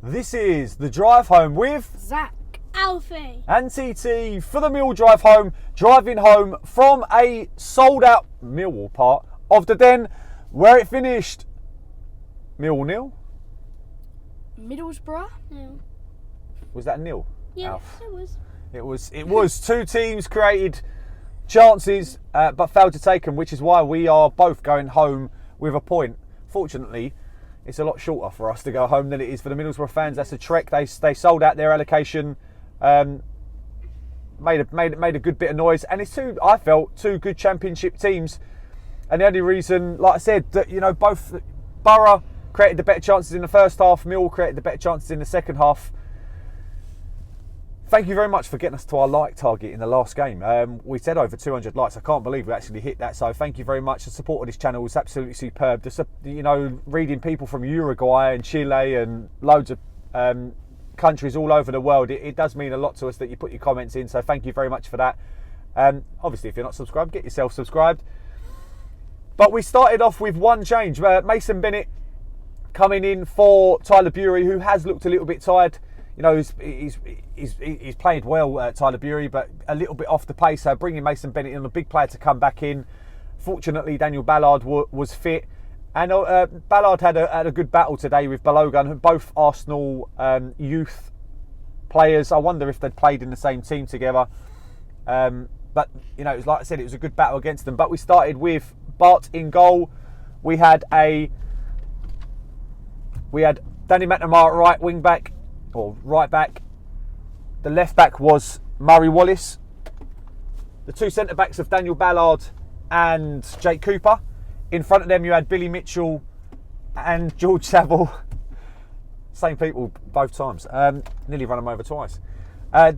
This is the drive home with Zac, Alfie, and TT for the Mill drive home, driving home from a sold out Millwall part of the Den where it finished 0-0. Middlesbrough. No. Was that a nil? Yeah, Alf? it was. It was two teams created chances but failed to take them, which is why we are both going home with a point. Fortunately, it's a lot shorter for us to go home than it is for the Middlesbrough fans. That's a trek. They sold out their allocation, made a good bit of noise, and it's I felt two good Championship teams. And the only reason, like I said, that both Borough created the better chances in the first half, Mill created the better chances in the second half. Thank you very much for getting us to our like target in the last game. We said over 200 likes. I can't believe we actually hit that. So thank you very much. The support of this channel was absolutely superb. Reading people from Uruguay and Chile and loads of countries all over the world, it does mean a lot to us that you put your comments in. So thank you very much for that. Obviously, if you're not subscribed, get yourself subscribed. But we started off with one change. Mason Bennett coming in for Tyler Bury, who has looked a little bit tired. He's played well, Tyler Bury, but a little bit off the pace. So bringing Mason Bennett in, a big player to come back in. Fortunately, Daniel Ballard was fit, and Ballard had a good battle today with Balogun, both Arsenal youth players. I wonder if they'd played in the same team together. But it was like I said, it was a good battle against them. But we started with Bart in goal. We had Danny McNamara right wing back. Or right back. The left back was Murray Wallace. The two centre backs of Daniel Ballard and Jake Cooper. In front of them you had Billy Mitchell and George Saville. Same people both times. Nearly run them over twice. Right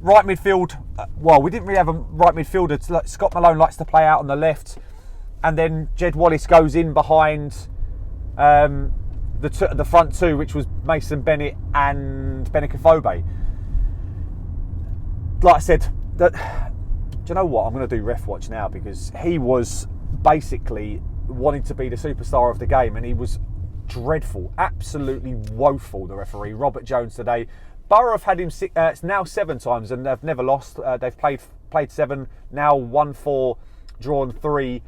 midfield. We didn't really have a right midfielder. Scott Malone likes to play out on the left, and then Jed Wallace goes in behind the front two, which was Mason Bennett and Benikafobe. Like I said, do you know what? I'm going to do ref watch now, because he was basically wanting to be the superstar of the game, and he was dreadful, absolutely woeful, the referee, Robert Jones, today. Borough have had him now 7 times, and they've never lost. They've played 7, now won 4, drawn 3.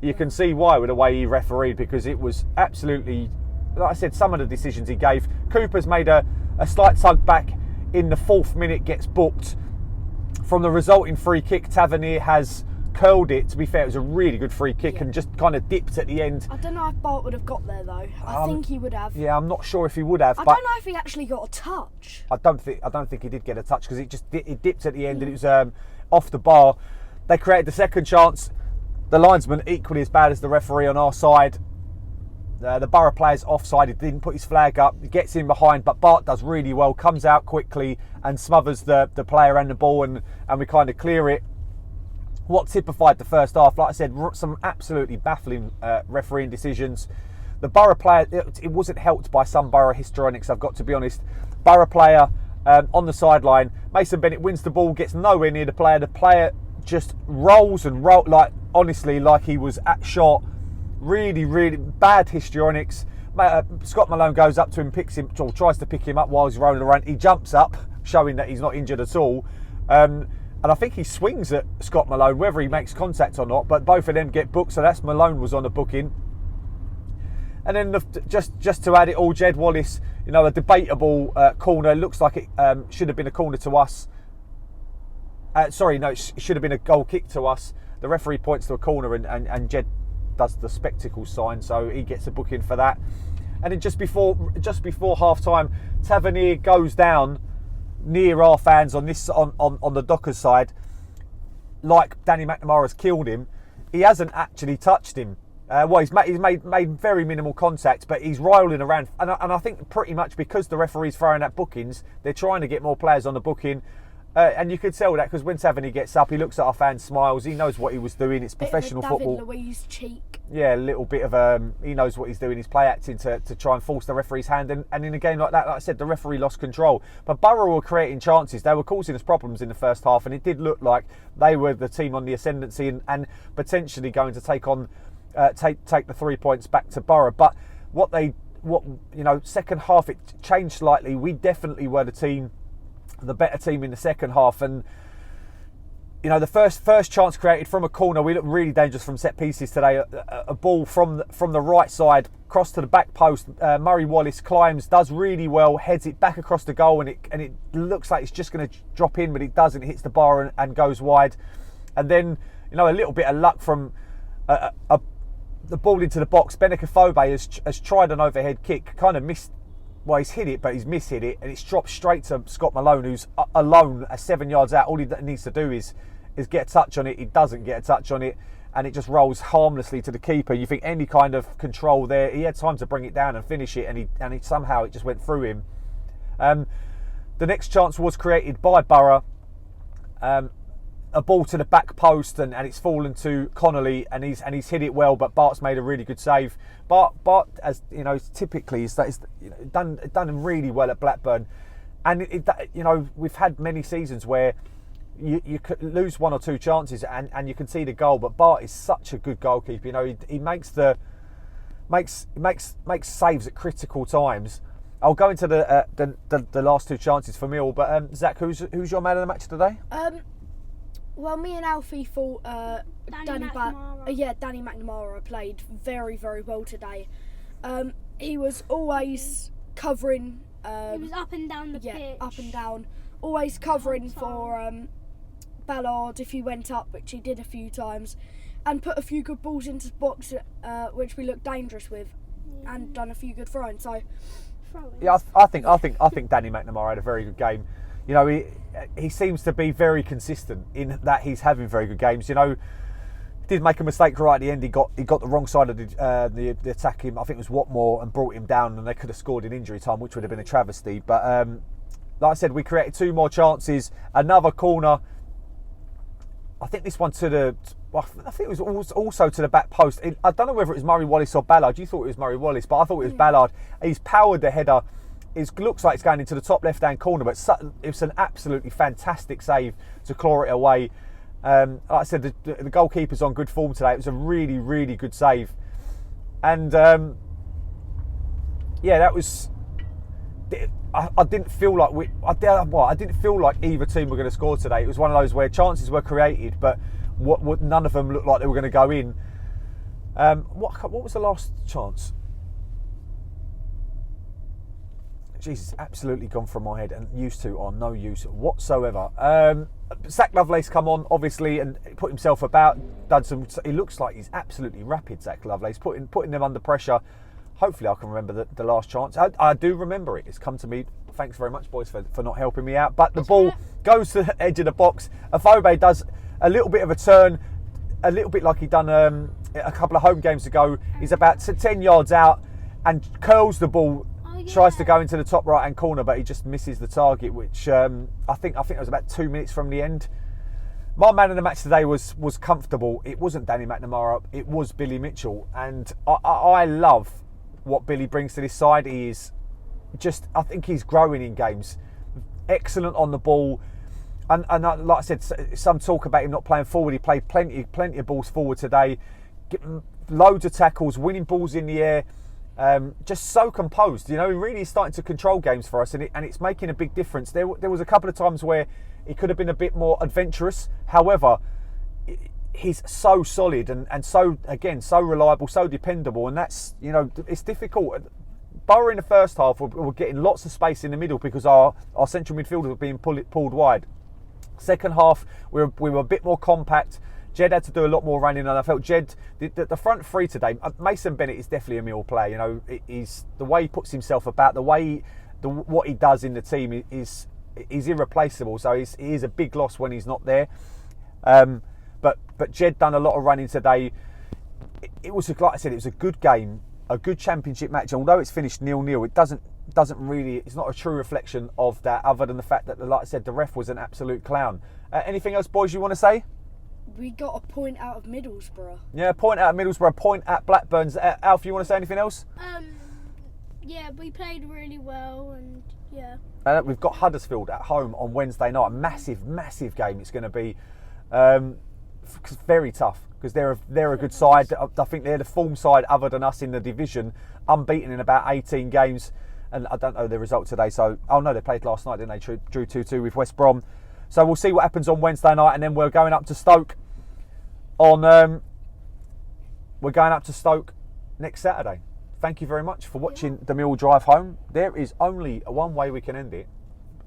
You can see why with the way he refereed, because it was absolutely, like I said, some of the decisions he gave. Cooper's made a slight tug back in the 4th minute, gets booked. From the resulting free kick, Tavernier has curled it. To be fair, it was a really good free kick, and just kind of dipped at the end. I don't know if Bart would have got there though. I think he would have. Yeah, I'm not sure if he would have. I don't know if he actually got a touch. I don't think he did get a touch, because it dipped at the end, and it was off the bar. They created the second chance. The linesman equally as bad as the referee on our side. The Borough player's offside. He didn't put his flag up. He gets in behind, but Bart does really well. Comes out quickly and smothers the player and the ball, and we kind of clear it. What typified the first half, like I said, some absolutely baffling refereeing decisions. The Borough player, it wasn't helped by some Borough histrionics, I've got to be honest. Borough player on the sideline. Mason Bennett wins the ball, gets nowhere near the player. The player just rolls, honestly, like he was at shot. Really, really bad histrionics. Scott Malone goes up to him, tries to pick him up while he's rolling around. He jumps up, showing that he's not injured at all. And I think he swings at Scott Malone, whether he makes contact or not. But both of them get booked, so that's Malone was on the booking. And then just to add it all, Jed Wallace, a debatable corner. Looks like it should have been a corner to us. It should have been a goal kick to us. The referee points to a corner, and Jed does the spectacle sign, so he gets a booking for that. And then just before half time, Tavernier goes down near our fans on the Dockers side, like Danny McNamara's killed him. He hasn't actually touched him. He's made very minimal contact, but he's rolling around, and I think pretty much because the referee's throwing out bookings, they're trying to get more players on the booking. And you could tell that, because when Tavernier gets up, he looks at our fans, smiles. He knows what he was doing. It's professional football. David Luiz cheek. Yeah, a little bit of he knows what he's doing. He's play acting to try and force the referee's hand. And in a game like that, like I said, the referee lost control. But Borough were creating chances. They were causing us problems in the first half, and it did look like they were the team on the ascendancy and potentially going to take the 3 points back to Borough. But what they second half it changed slightly. We definitely were the better team in the second half, and the first chance created from a corner, we looked really dangerous from set pieces today. A ball from the right side, cross to the back post. Murray Wallace climbs, does really well, heads it back across the goal, and it looks like it's just going to drop in, but it doesn't. It hits the bar and goes wide. And then a little bit of luck from the ball into the box. Benakofobe has tried an overhead kick, kind of missed. Well, he's hit it, but he's mishit it, and it's dropped straight to Scott Malone, who's alone, 7 yards out. All he needs to do is get a touch on it. He doesn't get a touch on it, and it just rolls harmlessly to the keeper. You think any kind of control there? He had time to bring it down and finish it, and somehow it just went through him. The next chance was created by Borough. A ball to the back post, and it's fallen to Connolly, and he's hit it well, but Bart's made a really good save. Bart, as typically is done really well at Blackburn, and we've had many seasons where you could lose one or two chances and you can see the goal, but Bart is such a good goalkeeper. He makes saves at critical times. I'll go into the last two chances for Mill, but Zach, who's your man of the match today? Well, me and Alfie thought Danny McNamara played very, very well today. He was always covering. He was up and down the pitch. Up and down, always covering for Ballard if he went up, which he did a few times, and put a few good balls into the box, which we looked dangerous with, and done a few good throwing. So, yeah, I think Danny McNamara had a very good game. He seems to be very consistent in that he's having very good games. Did make a mistake right at the end. He got the wrong side of the attack. I think it was Watmore, and brought him down, and they could have scored in injury time, which would have been a travesty. But like I said, we created two more chances. Another corner. I think this one I think it was also to the back post. I don't know whether it was Murray Wallace or Ballard. You thought it was Murray Wallace, but I thought it was Ballard. He's powered the header. It looks like it's going into the top left-hand corner, but it's an absolutely fantastic save to claw it away. Like I said, the goalkeeper's on good form today. It was a really, really good save. And, that was... I didn't feel like I didn't feel like either team were going to score today. It was one of those where chances were created, but none of them looked like they were going to go in. What was the last chance? Jesus, absolutely gone from my head, and used to are no use whatsoever. Zach Lovelace come on, obviously, and put himself about. He looks like he's absolutely rapid, Zach Lovelace, putting them under pressure. Hopefully I can remember the last chance. I do remember it. It's come to me. Thanks very much, boys, for not helping me out. But the ball goes to the edge of the box. Afobe does a little bit of a turn, a little bit like he done a couple of home games ago. He's about 10 yards out and curls the ball. Tries to go into the top right hand corner, but he just misses the target, which I think it was about 2 minutes from the end. My man of the match today was comfortable. It wasn't Danny McNamara, it was Billy Mitchell, and I love what Billy brings to this side. He is I think he's growing in games. Excellent on the ball, and like I said, some talk about him not playing forward. He played plenty of balls forward today, getting loads of tackles, winning balls in the air. Just so composed, he really is starting to control games for us, and it's making a big difference. There was a couple of times where he could have been a bit more adventurous. However, he's so solid and so reliable, so dependable, and that's it's difficult. Borough in the first half were getting lots of space in the middle because our central midfielders were being pulled wide. Second half, we were a bit more compact. Jed had to do a lot more running, and I felt Jed, the front three today, Mason Bennett is definitely a Mill player. He's the way he puts himself about, what he does in the team is irreplaceable. So he is a big loss when he's not there. But Jed done a lot of running today. It was, like I said, it was a good game, a good championship match. Although it's finished 0-0, it doesn't really, it's not a true reflection of that, other than the fact that, like I said, the ref was an absolute clown. Anything else, boys, you want to say? We got a point out of Middlesbrough. Yeah, point out of Middlesbrough, point at Blackburn's. Alf, you want to say anything else? Yeah, we played really well, and yeah. We've got Huddersfield at home on Wednesday night. A massive, massive game. It's going to be very tough. because they're a good side. I think they're the form side other than us in the division, unbeaten in about 18 games. And I don't know the result today. So, oh no, they played last night, didn't they? Drew 2-2 with West Brom. So we'll see what happens on Wednesday night, and then we're going up to Stoke next Saturday. Thank you very much for watching the Mill Drive home. There is only one way we can end it.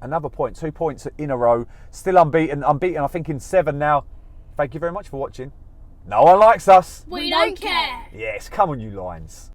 Another point, 2 points in a row. Still unbeaten, I think, in 7 now. Thank you very much for watching. No one likes us. We don't care. Yes, come on, you Lions.